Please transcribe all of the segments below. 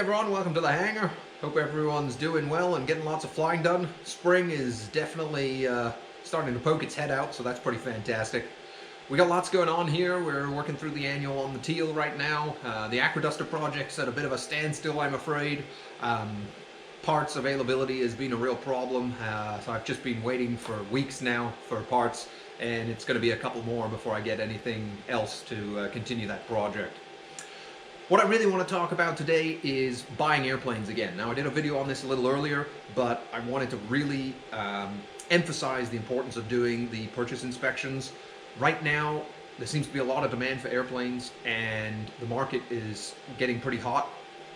everyone, welcome to the hangar. Hope everyone's doing well and getting lots of flying done. Spring is definitely starting to poke its head out, so that's pretty fantastic. We got lots going on here. We're working through the annual on the teal right now. The Aqueduster project's at a bit of a standstill, I'm afraid. Parts availability has been a real problem, so I've just been waiting for weeks now for parts, and it's going to be a couple more before I get anything else to continue that project. What I really want to talk about today is buying airplanes again. Now, I did a video on this a little earlier, but I wanted to really emphasize the importance of doing the purchase inspections. Right now, there seems to be a lot of demand for airplanes, and the market is getting pretty hot.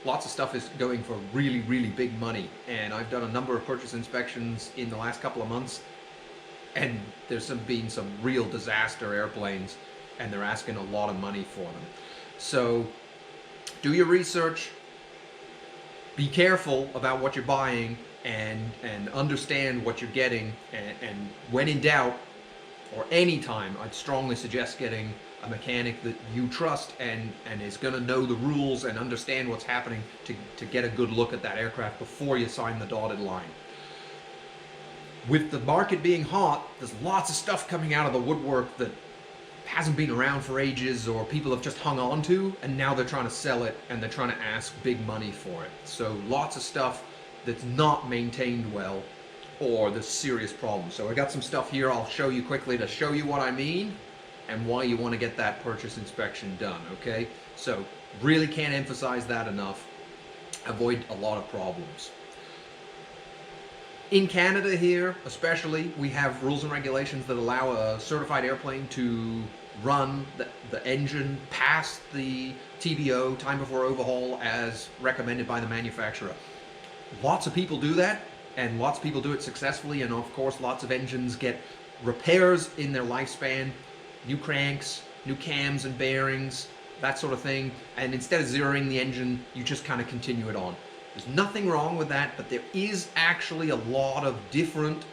Lots of stuff is going for really, really big money, and I've done a number of purchase inspections in the last couple of months, and there's been some real disaster airplanes, and they're asking a lot of money for them. So do your research, be careful about what you're buying, and understand what you're getting, and when in doubt, or any time, I'd strongly suggest getting a mechanic that you trust and is going to know the rules and understand what's happening to get a good look at that aircraft before you sign the dotted line. With the market being hot, there's lots of stuff coming out of the woodwork that hasn't been around for ages, or people have just hung on to, and now they're trying to sell it and they're trying to ask big money for it. So lots of stuff that's not maintained well, or there's serious problems. So I got some stuff here I'll show you quickly to show you what I mean and why you want to get that purchase inspection done, okay? So really can't emphasize that enough. Avoid a lot of problems. In Canada here, especially, we have rules and regulations that allow a certified airplane to run the engine past the TBO, time before overhaul, as recommended by the manufacturer. Lots of people do that, and lots of people do it successfully, and of course lots of engines get repairs in their lifespan, new cranks, new cams and bearings, that sort of thing, and instead of zeroing the engine, you just kind of continue it on. There's nothing wrong with that, but there is actually a lot of different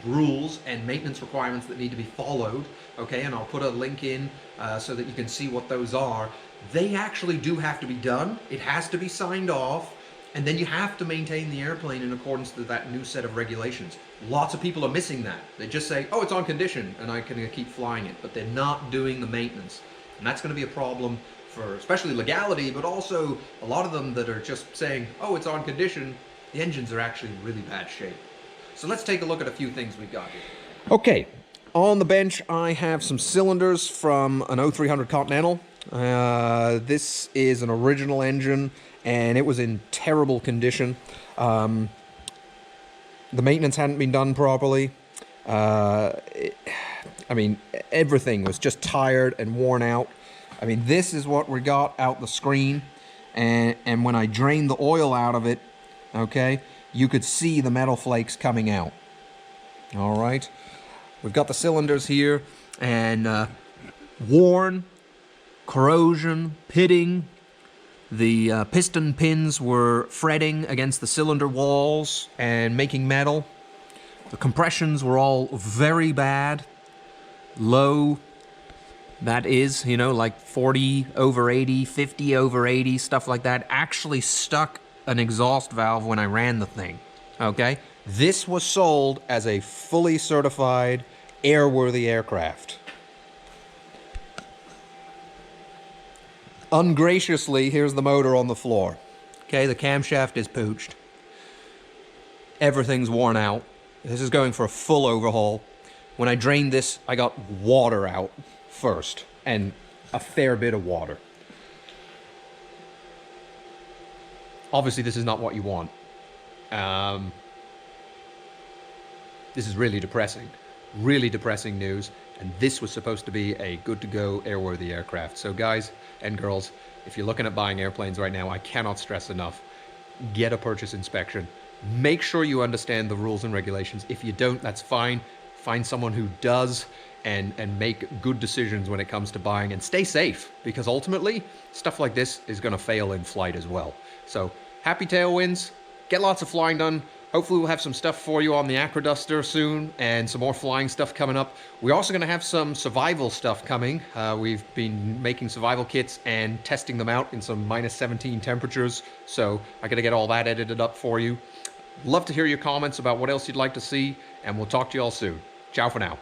rules and maintenance requirements that need to be followed, okay, and I'll put a link in so that you can see what those are. They actually do have to be done. It has to be signed off, and then you have to maintain the airplane in accordance with that new set of regulations. Lots of people are missing that. They just say, oh, it's on condition, and I can keep flying it, but they're not doing the maintenance. And that's going to be a problem for especially legality, but also a lot of them that are just saying, oh, it's on condition, the engines are actually in really bad shape. So let's take a look at a few things we've got here. Okay, on the bench I have some cylinders from an 0300 Continental. This is an original engine, and it was in terrible condition. The maintenance hadn't been done properly. I mean, everything was just tired and worn out. I mean, this is what we got out the screen, and when I drained the oil out of it, okay, you could see the metal flakes coming out. All right, we've got the cylinders here, and worn, corrosion, pitting. The piston pins were fretting against the cylinder walls and making metal. The compressions were all very bad, low. That is, you know, like 40 over 80, 50 over 80, stuff like that. Actually stuck an exhaust valve when I ran the thing, okay? This was sold as a fully certified airworthy aircraft. Ungraciously, here's the motor on the floor. Okay, the camshaft is pooched. Everything's worn out. This is going for a full overhaul. When I drained this, I got water out first, and a fair bit of water. Obviously, this is not what you want. This is really depressing news, and this was supposed to be a good-to-go airworthy aircraft. So guys and girls, if you're looking at buying airplanes right now, I cannot stress enough, get a purchase inspection. Make sure you understand the rules and regulations. If you don't, that's fine. Find someone who does, and make good decisions when it comes to buying, and stay safe, because ultimately stuff like this is going to fail in flight as well. So happy tailwinds, get lots of flying done, Hopefully we'll have some stuff for you on the Acroduster soon, and some more flying stuff coming up. We're also going to have some survival stuff coming. We've been making survival kits and testing them out in some -17 temperatures, so I got to get all that edited up for you. Love to hear your comments about what else you'd like to see, and we'll talk to you all soon. Ciao for now.